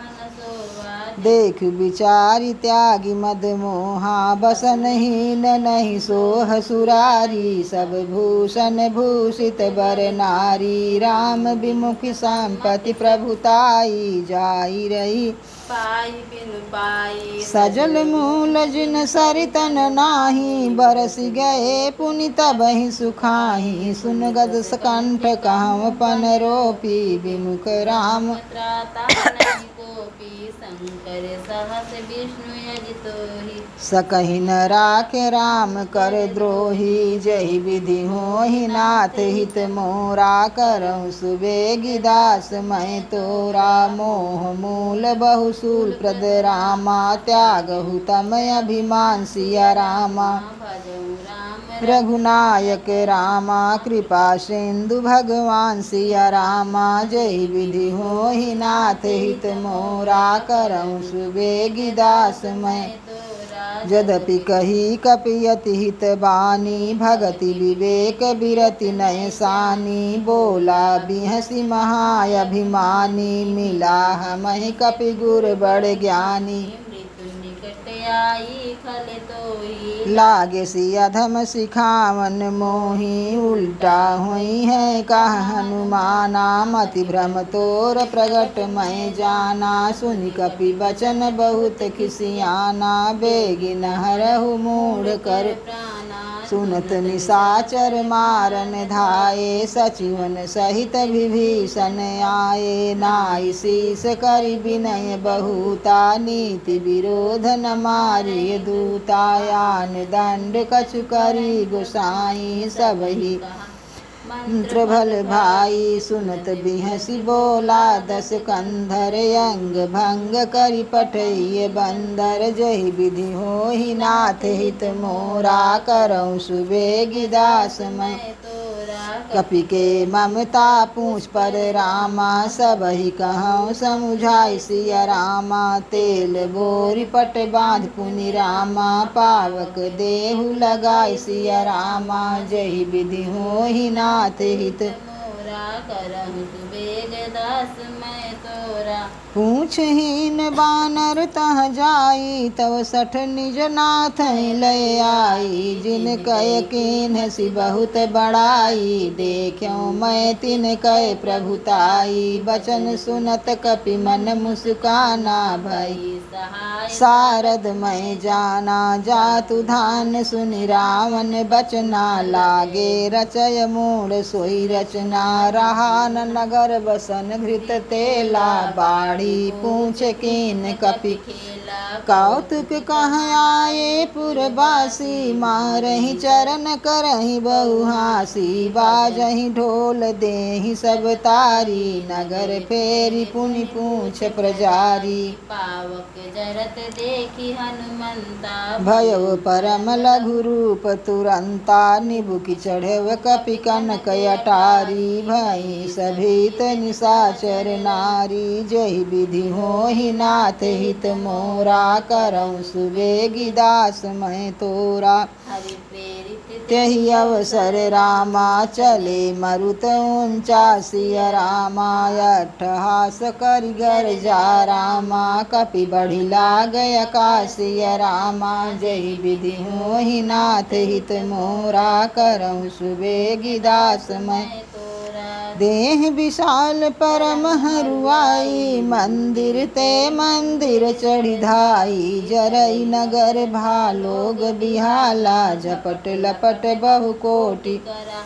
देख विचारि त्यागी मद मोहा बसनहीन नहीं सोह सुरारी सब भूषण भूषित बर नारी राम विमुखी संपत्ति प्रभुताई जाई रही पाई बिनु पाई सजल मूल जिन सरितन नाही बरस गए पुनि तबहि सुखाही सुन गद सकंठ कहम पन रोपी विमुख राम त्राता नहीं कोपी शंकर सहस विष्णु यजि तोहि सकहि न राखे राम कर द्रोही जहि विधि होहि नाथ हित मोरा करऊँ सुबेगी दास मैं तोरा मोह मूल बहुसूल प्रद रामा त्यागहु तम अभिमान सिया रामा भजऊँ राम रघुनायक रामा कृपा सिंधु भगवान सिया रामा जय विधि होहि नाथ हित मोरा करऊँ सुबेगी दास मैं यद्यपि कही कपियति हित बानी भगति विवेक बिरति नय सानी बोला बिहसी महाअभिमानी मिला हमहि कपि गुर बड़ ज्ञानी आई खल तोही लागे सी अधम सिखावन मोही उल्टा हुई है कह हनुमाना मति भ्रम तोर प्रगट मैं जाना सुनि कपि बचन बहुत खिसियाना बेगिन हरहु मूढ़ कर प्राणा सुनत निशाचर मारन धाये सचिवन सहित विभीषण आये नाई शीस करि विनय बहुता नीति विरोध न मारिय दूतायान दंड कछु करी गोसाई सबहि मंत्र भल भाई सुनत बिहसी बोला दस कंधर अंग भंग करि पठइय बंदर जहि विधि होहि नाथ हित मोरा करऊँ सुबेगी दास मैं कपि के ममता पूछ पर रामा सबहि कहऊँ समुझाई सिया रामा तेल बोरी पट बाँध पुनि रामा पावक देहु लगाई सिया रामा जहि विधि होहि नाथ हित मोरा करहु सुबेग दास मैं तोरा। पूछहीन बानर तह जाई तव सठ निज नाथ लय आई। जिन कय कीन्ह सि बहुत बड़ाई देखियो मैं तिन कय प्रभुताई। बचन सुनत कपि मन मुस्काना भई सहाय सारद मैं जाना। जातु धान सुनि रावण बचना लागे रचय मूढ़ सोई रचना। रहा न नगर बसन घृत तेला बाढ़ी पूछ कीन कपि खेला। कौतुक कह आए पुरबासी मारहि चरण करहि बहु हासी। बाजहि ढोल देहि सब तारी नगर फेरी पुनि पूछ प्रजारी। पावक जरत देखी हनुमंता भयो परम लघु रूप तुरंता। निबुकि चढ़व कपि कनक अटारी भई सभीत निशाचर नारी। जहि विधि होहि नाथ हित मोरा करऊँ सुबेगी दास मैं तोरा। हरि प्रेरित तेहि अवसर रामा चले मरुत ऊंचा सिय रामा। अट्ठहास करि गर्जा रामा कपि बढ़ि लाग आकासिय रामा। जहि विधि होहि नाथ हित मोरा करऊँ सुबेगी दास मैं तोरा। देह विशाल परम हरुआई मंदिर ते मंदिर चढ़ी धाई। जरई नगर भालोग बिहाला झपट लपट बहु कोटि करा।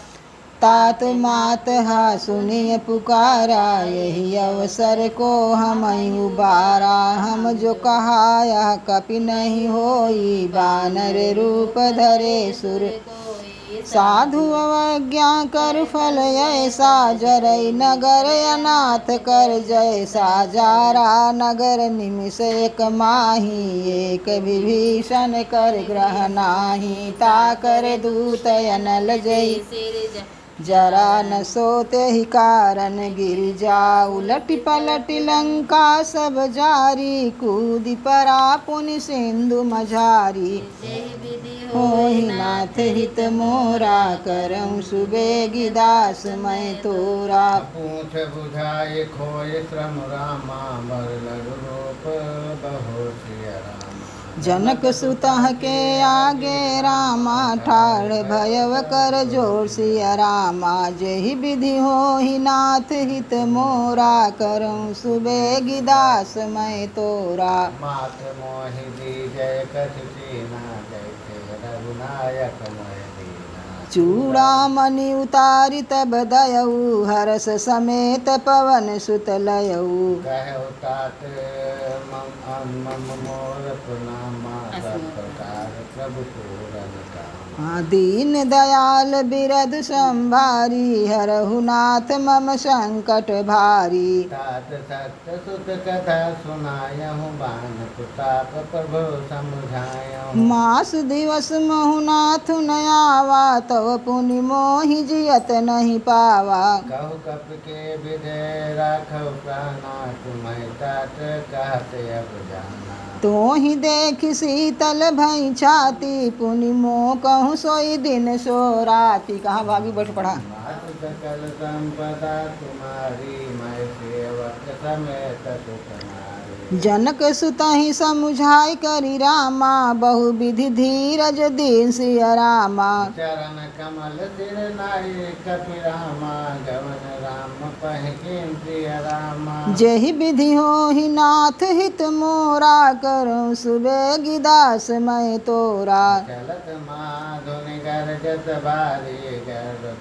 तात मात हा सुनिय पुकारा। यही अवसर को हम उबारा। हम जो कहा यह कपि नहीं होई बानर रूप धरे सुर कोई साधु अवज्ञा कर फल ऐसा। जरई नगर अनाथ कर जैसा। जारा नगर निमिष एक माही एक विभीषण कर ग्रह नाही। ताकर दूत अनल जई सिर जरा न सोते ही कारण गिर जा। उलट पलट लंका सब जारी कूदि परा पुनि सिंधु मझारी। जय विधि होहि नाथ हित मोरा करऊँ सुबेगी दास मैं तोरा। पूछ बुझाए खोय श्रम रामा बर लघु रूप बहु सिय रामा। जनक सुतः के आगे रामा ठाड़ भयव कर जोर सिय रामा। जहि विधि होहि नाथ हित मोरा करऊँ सुबेगी दास मैं तोरा। मात मोहि दीजय कछु सीना जैसे रघुनायक मोहि दीना। चूड़ामणि उतारि तब दयऊ हरस समेत पवन सुत लयऊ। कहु तात मम मोर प्रणामा सब प्रकार प्रभु पूरन कामा। दीन दयाल बिरद संभारी हरहु नाथ मम संकट भारी। तात सत्य सुत कथा सुनायहु बान प्रताप प्रभु समुझायहु। मास दिवस महु नाथ न आवा तव पुनि मोहि जियत नहीं पावा। कहु कपि के विधे राखौ प्राणा तुम्हें तात कहते अब जाना। तोहि देखि शीतल भई छाती पुनि मोह कहूँ सोई दिन सो राति। कहाँ भागी बैठ पढ़ा। मात सकल संपदा तुम्हारी मैं सेवक समेत सुख नारी। जनक सुतहि समुझाई करि रामा बहु विधि धीरज दीन सिय रामा। चरण कमल सिर नाहि कपि रामा गवन राम पहिकीन सिय रामा। जेहि विधि होहि नाथ हित मोरा करऊँ सुबेगी दास मैं तोरा। चलत माधुनि गरजत बारी गर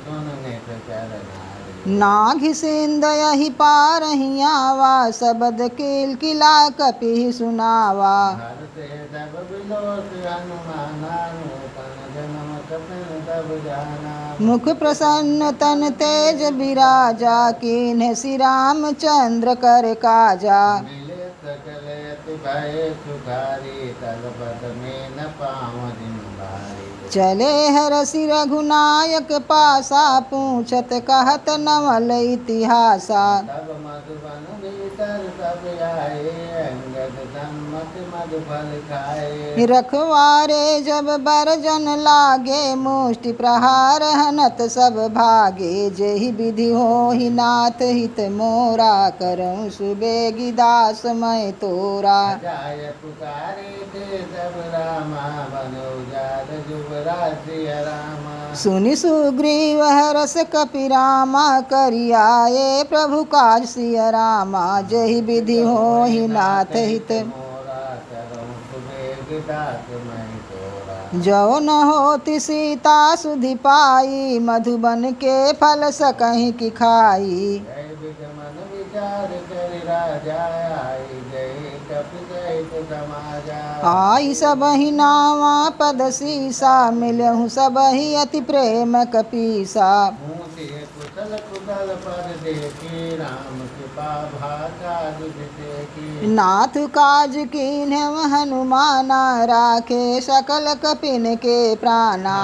सुन नित चर नारी। नाघि सिंध यही पारहि आवा शबद किल किला कपि सुनावा। हर से सब बिलोक हनुमाना नूतन जन्म कपिन तब जाना। मुख प्रसन्न तन तेज बिराजा कीन्ह श्री रामचंद्र कर काजा। मिले सकल अति भय सुखारी तलपत में न पाँव दिन भारी। चले हरसि रघुनायक पासा पूछत कहत नवल इतिहासा। तब मधुबन भीतर सब आए अंगद सन्मत मधु फल खाए। रखवारे जब बरजन लागे, मुष्टि प्रहार हनत सब भागे। जेहि विधि होहि नाथ हित मोरा, करऊँ सुबेगी दास मैं तोरा। जाय पुकारे थे सब रामा, बनो जाल जुबरा सिया रामा। सुनि सुग्रीव हरस कपि रामा, करियाए प्रभु काज सिया रामा। जेहि विधि होहि नाथ हित मोरा, करऊँ सुबेग दास मैं तोरा। जो न होति सीता सुधि पाई, मधुबन के फल सकहीं की खाई। जय विद मन विचार कर राजा, आई जय कपि सहित समाजा। आई सबहि नावा पद सीसा, मिलहु सबहि अति प्रेम कपीसा। मूर्ति कुशल कुशल पद देखी, राम कृपा भाषा दुख देखी। नाथ काज कीन्हव हनुमाना, राखे सकल कपिन के प्राणा।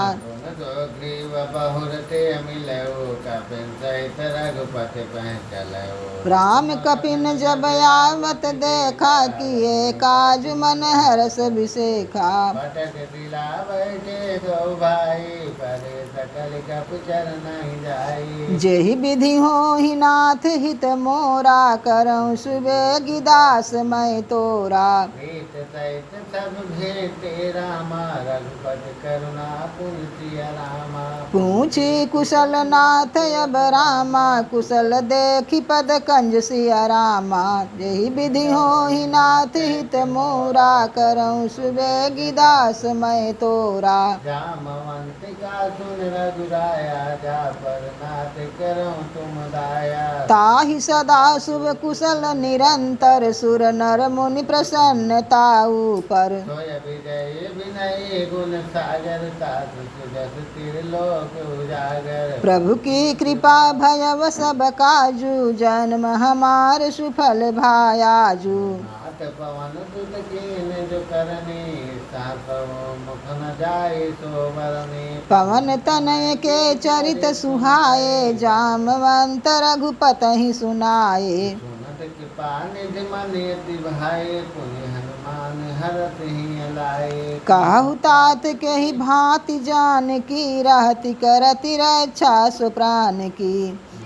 ग्रीव बहुर ते मिलऊ, कपिन सहित रघुपति पह चलऊ। राम कपिन जब आवत देखा, किए काज मन हरष बिसेखा। पटक दिला बैठे दो भाई, परे सकल कपि चरण जाई। जेहि विधि होहि नाथ हित मोरा, करऊँ सुबेगी दास मैं तोरा। प्रीत सहित सब भेटे रामा, रघुपति करुणा पुनि सिया रामा। पूछी कुशल नाथ अब रामा, कुशल देखि पद कंज सिया रामा। जेहि विधि होहि नाथ हित मोरा, करऊँ सुबेगी दास मैं तोरा। जामवंत का सुन रघुराया, जा पर नाथ करऊँ तुम दाया। ताहि सदा शुभ कुशल निरंतर, सुर नर मुनि प्रसन्न ताऊ पर। सोय विजय विनय गुण सागर, तासु सुजस त्रिलोक उजागर। प्रभु की कृपा भयव सब काजू, जन्म हमार सुफल भायाजू। नाथ पवन सुत कीन जो करनी, सासव मुख न जाय सो बरनी। पवन तनय के चरित सुहाए, जामवंत रघुपति सुनाए। सुनत कृपा निधि मन अति भाए, पुनि हनुमान हरत ही लाए। कहु तात के ही भांति जान की, रहति करति रक्षा सु प्राण की।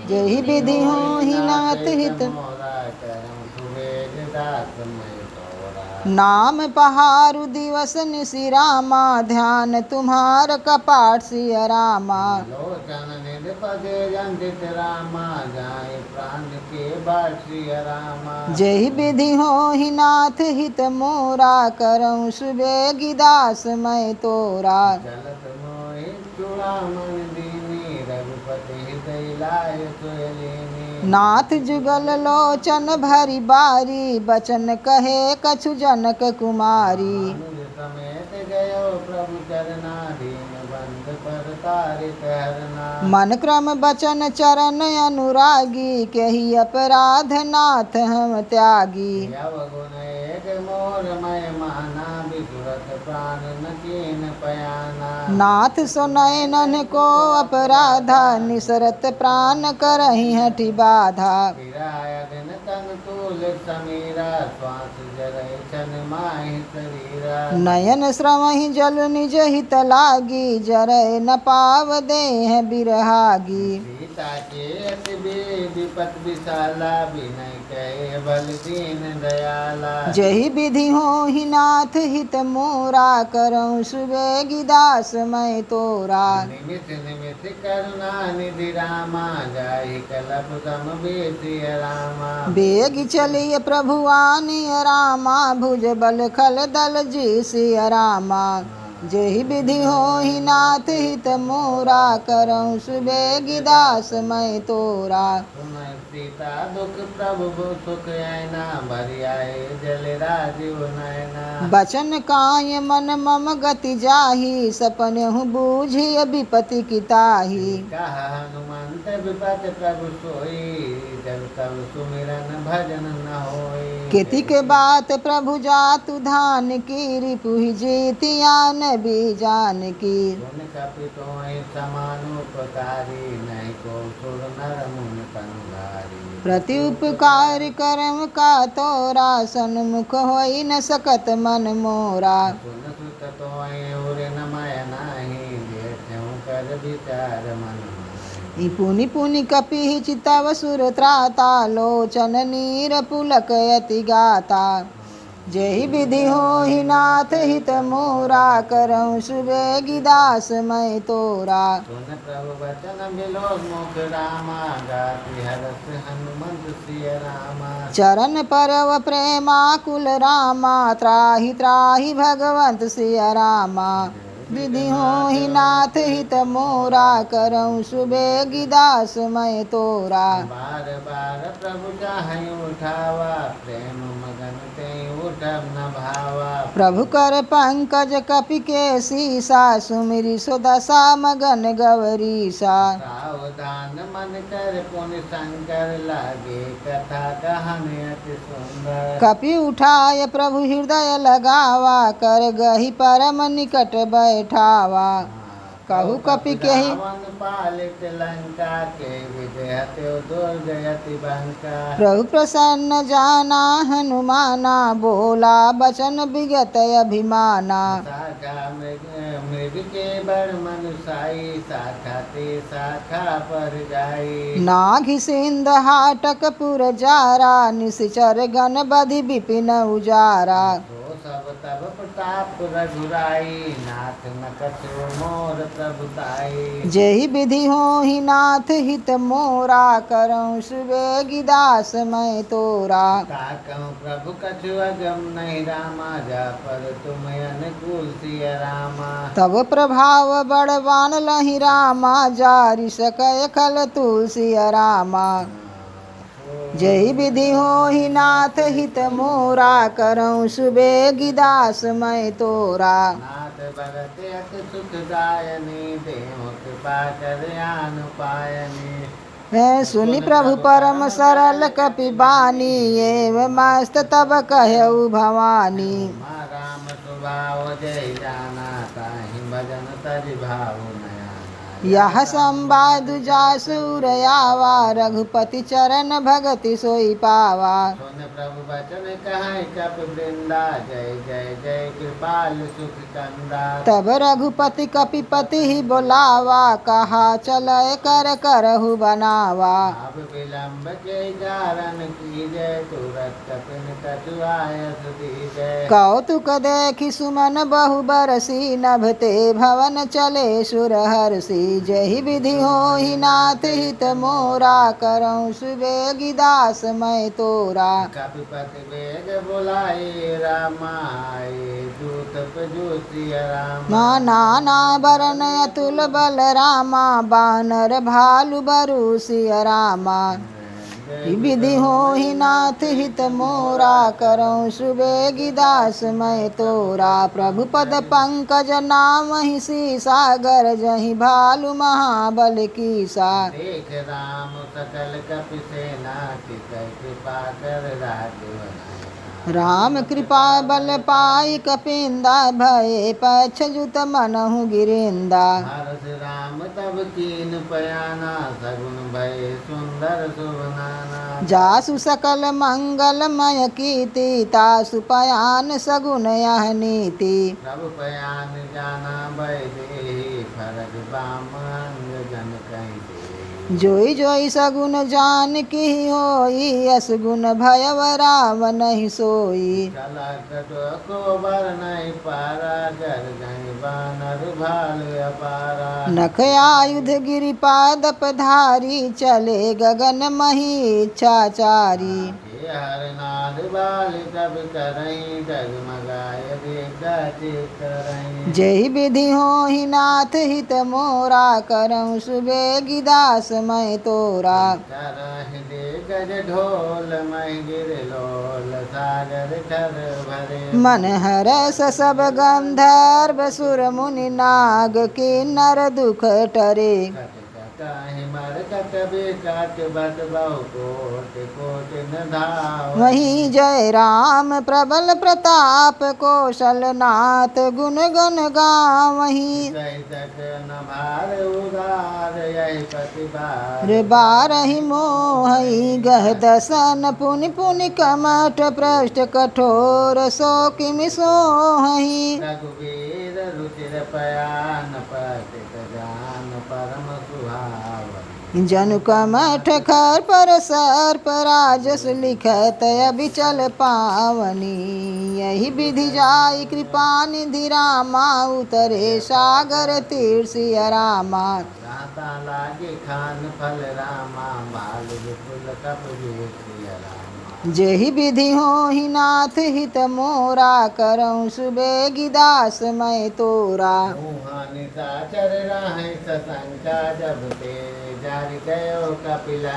जेहि विधि होहि नाथ हित मोरा, करऊँ सुबेग दास मैं तोरा। नाम पहारु दिवस निशि रामा, ध्यान तुम्हार कपाट सिय रामा। लोचन निध पदे जंतित रामा, जाय प्राण के बाट सिया रामा। जेहि विधि होहि नाथ हित मोरा, करऊँ सुबेगी दास मैं तोरा। चलत मोहि चूड़ामणि दीनी, रघुपति हृदय लाय सोय लीनी। नाथ जुगल लोचन भरी बारी, बचन कहे कछु जनक कुमारी। अनुज समेत गयो प्रभु चरना, दीन बंध पर तारिक हरना। मन क्रम बचन चरण अनुरागी, केहि अपराध नाथ हम त्यागी। यव गुण एक मोर मय माना, बिसुरत प्राण न कीन पयाना। नाथ सुनय नन को अपराधा, निसरत प्राण करहि हठि बाधा। फिराय दिन तन तूल समीरा, श्वास जरय छन माहि शरीरा। नयन श्रवहि जल निज हित लागी, जरय न पाव देह बिरहागी। सीता के अति विपत विशाला, विनय कहे बल दीन दयाला। जेहि विधि होहि नाथ हित मोरा, करऊँ सुबेगी दास मैं तोरा। निमिष निमिष करुणा निधि रामा, जाहि कलप सम बेसिय रामा। बेग चलिय प्रभु आनिय रामा, भुज बल खल दल जी सिय रामा। जेहि विधि होहि नाथ हित मोरा, करऊँ सुबेगी दास मैं तोरा। सुनय सीता दुख प्रभु सुख ऐना, भरि आए जल राजीव नयना। बचन काय मन मम गति जाहि, सपनेहु बूझिय विपति की ताहि। कहा हनुमंत विपत प्रभु सोई, जब तब सुमिरन भजन न होई। केतिक बात प्रभु जातु धान की, रिपुहि जीतिया नबी जान की। सुन कपि तोहि समानुपकारी, नहीं को सुर नर मुनि कंगारी। प्रति उपकार कर्म का तोरा सन्मुख होई न सकत मन मोरा सुन सुत तोय उर न माय नाही देखूं कर विचार मन ई पुनि पुनि कपि चितव सुर त्राता लोचन नीर पुलक यति गाता जेहि विधि होहि नाथ हित मोरा करऊँ सुबेगी दास मैं तोरा सुन प्रभु वचन मिलो मुख रामा गाति हरस हनुमंत सिय रामा चरण परव प्रेमाकुल रामा त्राहि त्राहि भगवंत सिय रामा विधि होहि नाथ हित मोरा करऊँ सुबेगी दास मैं तोरा बार बार प्रभु चाहि उठावा प्रेम मगन ते उठब न भावा प्रभु कर पंकज कपि के सीसा सुमिरि सुदशा मगन गौरीसा सावधान मन कर पुनि शंकर लागे कथा कहानी अति सुंदर कपि उठाय प्रभु हृदय लगावा कर गही परम निकट बैठावा कहु कपि केहि रावण पालित लंका के विजय त्यो दुर्जयति बंका प्रभु प्रसन्न जाना हनुमाना बोला बचन विगत अभिमाना शाखा मृग मृग के बर मनुसाई शाखा ते शाखा पर जाई नाघि सिंध हाटक पुर जारा निश्चर गण बधि विपिन उजारा तो सब तब प्रताप रघुराई नाथ न कछु मोर प्रभुताई जेहि विधि होहि नाथ हित मोरा करऊँ सुबेगी दास मैं तोरा ताकहु प्रभु कछु अगम नहीं रामा जा पर तुम अनुकूल सिय रामा तब प्रभाव बड़वान लहि रामा जारि सकय खल तुलसी रामा जय विधि होहि नाथ हित मोरा करऊँ सुबेगी दास मैं तोरा नाथ भगत अति सुखदायनी देहु कृपा कर आन पायनी है सुनि प्रभु परम सरल कपि बानी एव मस्त तब कहऊ भवानी माँ राम स्वभाव जय जाना ताहि भजन तरि भाव नयाना यह संवाद जासुर आवा रघुपति चरण भगति सोई पावा सुन प्रभु वचन कहाँ कप वृंदा जय जय जय कृपाल सुख कंदा तब रघुपति कपिपति ही बोलावा कहा चलय कर करहु बनावा अब विलंब जय जारन की जय तुरत कपिन कछुआयस दीजय कौतुक देखि सुमन बहु बरसी नभते भवन चले सुर हर्षि जहि विधि होहि नाथ हित मोरा करऊँ सुबेगी दास मैं तोरा कपिपति वेग बुलाए रामाए दूत प्रजुति राम माँ नाना बरन अतुल बल रामा बानर भालु बरु सिय रामा विधि होहि नाथ हित मोरा करऊँ सुबेगी दास मैं तोरा प्रभु पद पंकज नाम ही सी सागर जहि भालु महाबल कीसा देख राम सकल कपि सेना की कृपा कर राघव राम कृपा बल पाई कपिंदा भये पछजुत मनहु गिरिंदा हरस राम तब कीन पयाना सगुन भय सुंदर सुवनाना जासु सकल मंगलमय कीर्ति तासु पयान सगुन यह नीति प्रभु पयान जाना भय देहि फरक बाम अंग जन कहीं दे जोई जोई सगुन जान की होई असगुन भयव राम नहीं सोई चला कटो को बर नहीं पारा कर गई बानर भाल अपारा नख आयुध गिरिपाद पधारी चले गगन मही इच्छाचारी हे हर नाद बाल कब करई डगमगाय देखा चित करई जय विधि होहि नाथ हित मोरा करऊँ सुबेगी दास मैं तोरा करहि दे गज ढोल महि गिर लोल सागर ठर भरे मन हरस सब गंधर्व सुर मुनि नाग किन्नर दुख टरे कटि कटाहि मर बार कटबे काट बट बहु कोट कोट न धाव वहीं जय राम प्रबल प्रताप कौशलनाथ गुण गण गावहीं तक न भार उदार यही प्रतिभार रे बारहि मोहि गह दसन पुनि पुनि कमठ पृष्ठ कठोर सो किमि सोहहि रघुवीर रुचिर पयान पतित जान परम सुहावन जनु कमठ खर पर सर्प राजस लिखत अबिचल पावनी यही विधि जाई कृपा निधि रामा उतरे सागर तीर सिय रामा दाता लागे खान फल रामा बाल विपुल कप सिय रामा जेहि विधि होहि नाथ हित मोरा करऊँ सुबेगी दास मैं तोरा मुहानि साचर राहि ससंका जब ते जारि गयो कपिला